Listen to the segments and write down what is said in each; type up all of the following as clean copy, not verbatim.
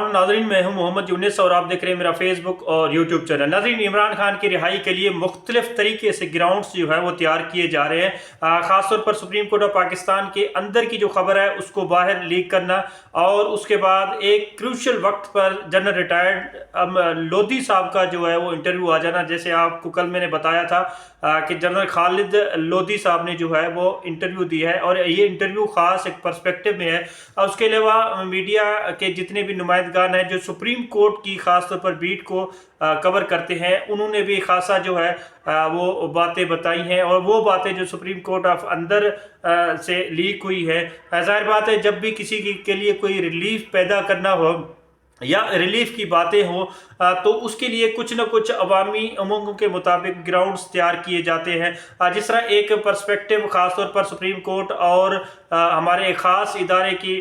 नाज़रीन, मैं हूं मोहम्मद यूनिस और आप देख रहे हैं मेरा फेसबुक और यूट्यूब चैनल। नाज़रीन, इमरान खान की रिहाई के लिए मुख्तलिफ तरीके से ग्राउंड्स जो है वो तैयार किए जा रहे हैं। ख़ासतौर पर सुप्रीम कोर्ट ऑफ पाकिस्तान के अंदर की जो खबर है उसको बाहर लीक करना, और उसके बाद एक क्रूशल वक्त पर जनरल रिटायर्ड लोधी साहब का जो है वो इंटरव्यू आ जाना। जैसे आपको कल मैंने बताया था कि जनरल खालिद लोधी साहब ने जो है वो इंटरव्यू दिया है, और ये इंटरव्यू ख़ास एक पर्सपेक्टिव में है। और उसके अलावा मीडिया के जितने भी नुमाइंदगान हैं जो सुप्रीम कोर्ट की ख़ास तौर पर बीट को कवर करते हैं, उन्होंने भी खासा जो है वो बातें बताई हैं, और वो बातें जो सुप्रीम कोर्ट ऑफ अंदर से लीक हुई है। ज़ाहिर बात है, जब भी किसी के लिए कोई रिलीफ पैदा करना हो या रिलीफ की बातें हो तो उसके लिए कुछ न कुछ अवामी उमंगों के मुताबिक ग्राउंड्स तैयार किए जाते हैं। जिस तरह एक पर्सपेक्टिव ख़ास तौर पर सुप्रीम कोर्ट और हमारे एक ख़ास इदारे की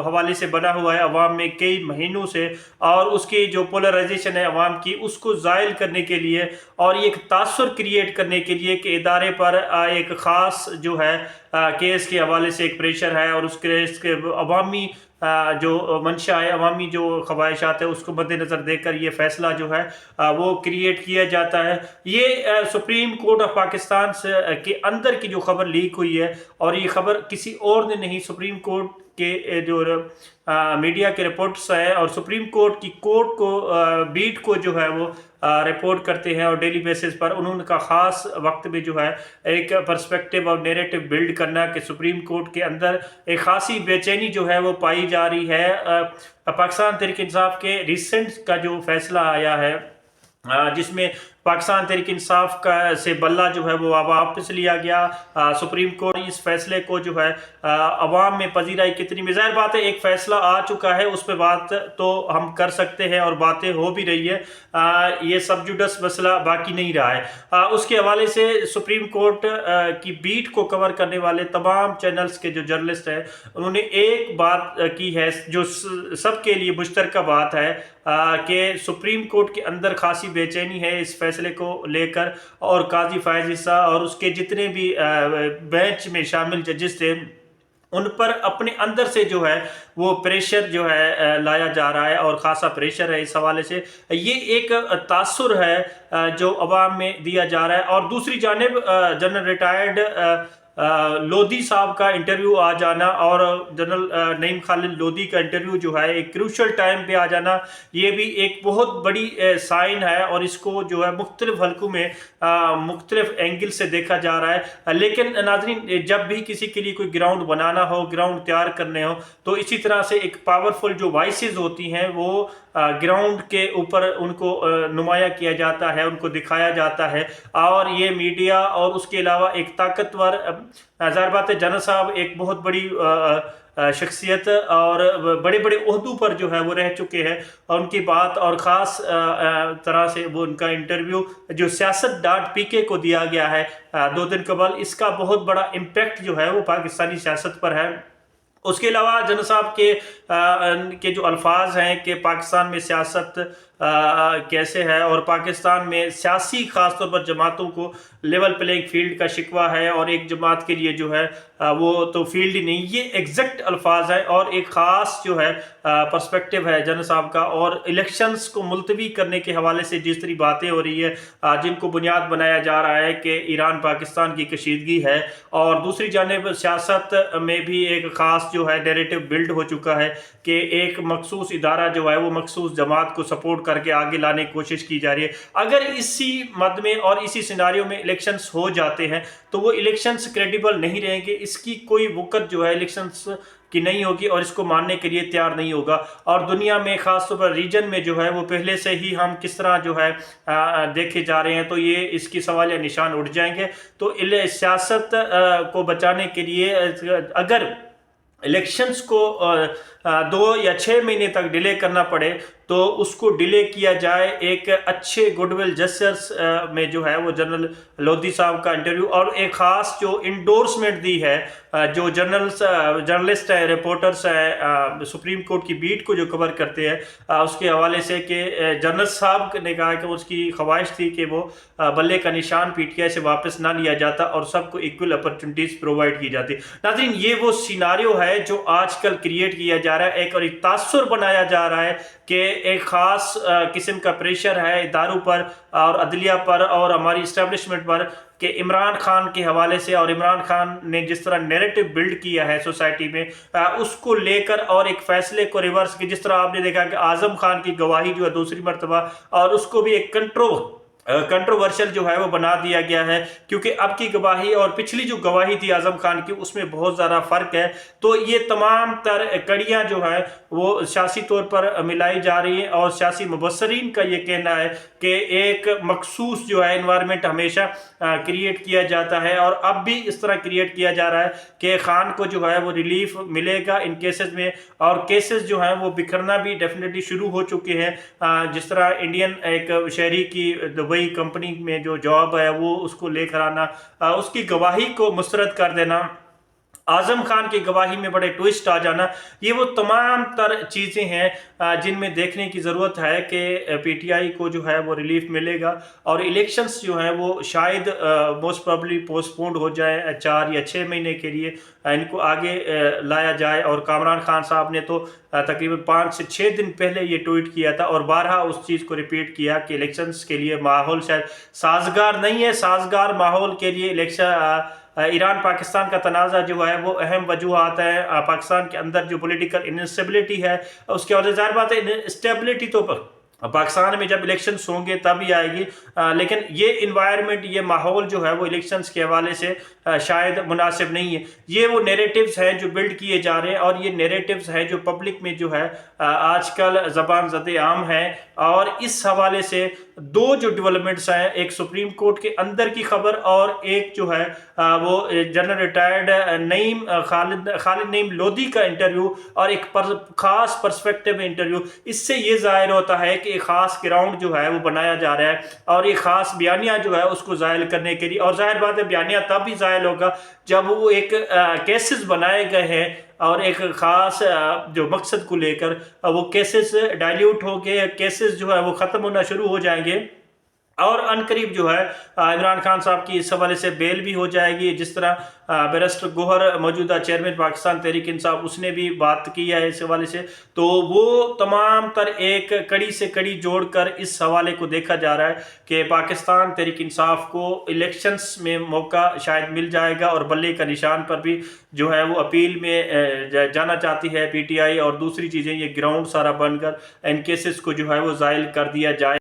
हवाले से बना हुआ है अवाम में कई महीनों से, और उसकी जो पोलराइजेशन है अवाम की, उसको ज़ायल करने के लिए और ये एक तासुर क्रिएट करने के लिए कि इदारे पर एक ख़ास जो है केस के हवाले से एक प्रेशर है, और उस केस के अवामी जो मंशा है, अवामी जो ख्वाहिशात है, उसको मद्देनज़र देकर ये फ़ैसला जो है वो क्रिएट किया जाता है। ये सुप्रीम कोर्ट ऑफ पाकिस्तान से के अंदर की जो खबर लीक हुई है, और ये खबर किसी और ने नहीं, सुप्रीम कोर्ट के जो मीडिया के रिपोर्ट्स हैं और सुप्रीम कोर्ट की कोर्ट को बीट को जो है वो रिपोर्ट करते हैं, और डेली बेसिस पर उन्होंने का ख़ास वक्त में जो है एक पर्सपेक्टिव और नैरेटिव बिल्ड करना कि सुप्रीम कोर्ट के अंदर एक खासी बेचैनी जो है वो पाई जा रही है। पाकिस्तान तहरीक इंसाफ के रिसेंट का जो फैसला आया है जिसमें पाकिस्तान तहरीक इंसाफ का से बल्ला जो है वो वापस लिया गया। सुप्रीम कोर्ट इस फैसले को जो है अवाम में पजीराई कितनी में, ज़ाहिर बात है एक फ़ैसला आ चुका है, उस पर बात तो हम कर सकते हैं और बातें हो भी रही है। ये सब जुडस मसला बाकी नहीं रहा है। उसके हवाले से सुप्रीम कोर्ट की बीट को कवर करने वाले तमाम चैनल्स के जो जर्नलिस्ट हैं, उन्होंने एक बात की है जो सबके लिए मुश्तरका बात है कि सुप्रीम कोर्ट के अंदर खासी बेचैनी है इस फैसले को लेकर, और काजी फायज ईसा और उसके जितने भी बेंच में शामिल जजेस थे, उन पर अपने अंदर से जो है वो प्रेशर जो है लाया जा रहा है, और ख़ासा प्रेशर है। इस हवाले से ये एक तासुर है जो अवाम में दिया जा रहा है। और दूसरी जानिब जनरल रिटायर्ड लोधी साहब का इंटरव्यू आ जाना, और जनरल नईम खालिद लोधी का इंटरव्यू जो है एक क्रूशल टाइम पे आ जाना, ये भी एक बहुत बड़ी साइन है, और इसको जो है मुख्तलिफ हलकों में मुख्तलिफ एंगल से देखा जा रहा है। लेकिन नाज़रीन, जब भी किसी के लिए कोई ग्राउंड बनाना हो, ग्राउंड तैयार करने हो, तो इसी तरह से एक पावरफुल जो वॉइसेस होती हैं वो ग्राउंड के ऊपर उनको नुमाया किया जाता है, उनको दिखाया जाता है। और ये मीडिया और उसके अलावा एक ताकतवर, ज़ाहिर बात है जनरल साहब एक बहुत बड़ी शख्सियत और बड़े बड़े ओहदों पर जो है वो रह चुके हैं, और उनकी बात और ख़ास तरह से वो उनका इंटरव्यू जो सियासत डॉट पीके को दिया गया है 2 दिन कबल, इसका बहुत बड़ा इम्पेक्ट जो है वो पाकिस्तानी सियासत पर है। उसके अलावा जनरल साहब के जो अल्फाज हैं कि पाकिस्तान में सियासत कैसे है, और पाकिस्तान में सियासी ख़ास तौर पर जमातों को लेवल प्लेइंग फील्ड का शिकवा है, और एक जमात के लिए जो है वो तो फील्ड ही नहीं, ये एग्जैक्ट अल्फाज है, और एक ख़ास जो है पर्सपेक्टिव है जनरल साहब का। और इलेक्शंस को मुलतवी करने के हवाले से जिस तरह बातें हो रही है, जिनको बुनियाद बनाया जा रहा है कि ईरान पाकिस्तान की कशीदगी है, और दूसरी जानिब सियासत में भी एक ख़ास जो है नैरेटिव बिल्ड हो चुका है कि एक मखसूस इदारा जो है वो मखसूस जमात को सपोर्ट करके आगे लाने की कोशिश की जा रही है। अगर इसी मद में और इसी सिनारियो में इलेक्शंस हो जाते हैं तो वो इलेक्शंस क्रेडिबल नहीं रहेंगे, इसकी कोई वक़्त जो है इलेक्शंस की नहीं होगी, और इसको मानने के लिए तैयार नहीं होगा। और दुनिया में ख़ास तौर पर रीजन में जो है वो पहले से ही हम किस तरह जो है देखे जा रहे हैं, तो ये इसकी सवालिया निशान उठ जाएंगे। तो सियासत को बचाने के लिए अगर इलेक्शंस को 2 या 6 महीने तक डिले करना पड़े तो उसको डिले किया जाए एक अच्छे गुडविल जेस्चर्स में जो है वो जनरल लोधी साहब का इंटरव्यू, और एक ख़ास जो इंडोर्समेंट दी है जो जर्नलिस्ट है, रिपोर्टर्स है सुप्रीम कोर्ट की बीट को जो कवर करते हैं, उसके हवाले से कि जनरल साहब ने कहा कि उसकी ख्वाहिश थी कि वो बल्ले का निशान पीटीआई से वापस ना लिया जाता और सबको इक्वल अपॉर्चुनिटीज़ प्रोवाइड की जाती। नाज़रीन, ये वो सिनारियो है जो आजकल क्रिएट किया جا رہا ہے، ایک اور تاثر بنایا جا رہا ہے کہ ایک خاص قسم کا پریشر ہے اداروں پر اور عدلیہ پر اور ہماری اسٹیبلشمنٹ پر کہ عمران خان کے حوالے سے، اور عمران خان نے جس طرح نیریٹو بلڈ کیا ہے سوسائٹی میں اس کو لے کر اور ایک فیصلے کو ریورس کی، جس طرح آپ نے دیکھا کہ اعظم خان کی گواہی جو ہے دوسری مرتبہ، اور اس کو بھی ایک کنٹروورشل جو ہے وہ بنا دیا گیا ہے، کیونکہ اب کی گواہی اور پچھلی جو گواہی تھی اعظم خان کی اس میں بہت زیادہ فرق ہے۔ تو یہ تمام تر کڑیاں جو ہے وہ سیاسی طور پر ملائی جا رہی ہیں، اور سیاسی مبصرین کا یہ کہنا ہے کہ ایک مخصوص جو ہے انوائرمنٹ ہمیشہ کریٹ کیا جاتا ہے، اور اب بھی اس طرح کریٹ کیا جا رہا ہے کہ خان کو جو ہے وہ ریلیف ملے گا ان کیسز میں، اور کیسز جو ہیں وہ بکھرنا بھی ڈیفینیٹلی شروع ہو چکے ہیں۔ جس طرح انڈین ایک شہری کی دبئی کمپنی میں جو جاب ہے وہ اس کو لے کر آنا، اس کی گواہی کو مسترد کر دینا، اعظم خان کی گواہی میں بڑے ٹوئسٹ آ جانا، یہ وہ تمام تر چیزیں ہیں جن میں دیکھنے کی ضرورت ہے کہ پی ٹی آئی کو جو ہے وہ ریلیف ملے گا، اور الیکشنز جو ہیں وہ شاید موسٹ پرابلی پوسٹ پونڈ ہو جائے 4 یا 6 مہینے کے لیے، ان کو آگے لایا جائے۔ اور کامران خان صاحب نے تو تقریباً 5 سے 6 دن پہلے یہ ٹویٹ کیا تھا، اور بارہا اس چیز کو ریپیٹ کیا کہ الیکشنز کے لیے ماحول شاید سازگار نہیں ہے۔ سازگار ماحول کے لیے ایران پاکستان کا تنازع جو ہے وہ اہم وجوہات ہیں، پاکستان کے اندر جو پولیٹیکل انسٹیبلٹی ہے اس کے، اور ظاہر بات ہے اسٹیبلٹی تو پاکستان میں جب الیکشنز ہوں گے تب ہی آئے گی، لیکن یہ انوائرمنٹ، یہ ماحول جو ہے وہ الیکشنز کے حوالے سے شاید مناسب نہیں ہے۔ یہ وہ نیریٹیوز ہیں جو بلڈ کیے جا رہے ہیں، اور یہ نیریٹیوز ہیں جو پبلک میں جو ہے آج کل زبان زد عام ہیں، اور اس حوالے سے 2 جو ڈیولپمنٹس ہیں، ایک سپریم کورٹ کے اندر کی خبر، اور ایک جو ہے وہ جنرل ریٹائرڈ خالد نعیم لودھی کا انٹرویو، اور ایک خاص پرسپیکٹو انٹرویو، اس سے یہ ظاہر ہوتا ہے کہ ایک خاص گراؤنڈ جو ہے وہ بنایا جا رہا ہے، اور ایک خاص بیانیہ جو ہے اس کو زائل کرنے کے لیے، اور ظاہر بات ہے بیانیہ تب بھی زائل ہوگا جب وہ ایک کیسز بنائے گئے ہیں اور ایک خاص جو مقصد کو لے کر وہ کیسز ڈائلیوٹ ہو گئے، کیسز جو ہے وہ ختم ہونا شروع ہو جائیں گے، اور ان قریب جو ہے عمران خان صاحب کی اس حوالے سے بیل بھی ہو جائے گی۔ جس طرح بیرسٹر گوہر موجودہ چیئرمین پاکستان تحریک انصاف، اس نے بھی بات کی ہے اس حوالے سے، تو وہ تمام تر ایک کڑی سے کڑی جوڑ کر اس حوالے کو دیکھا جا رہا ہے کہ پاکستان تحریک انصاف کو الیکشنز میں موقع شاید مل جائے گا، اور بلے کا نشان پر بھی جو ہے وہ اپیل میں جانا چاہتی ہے پی ٹی آئی، اور دوسری چیزیں یہ گراؤنڈ سارا بن کر ان کیسز کو جو ہے وہ زائل کر دیا جائے۔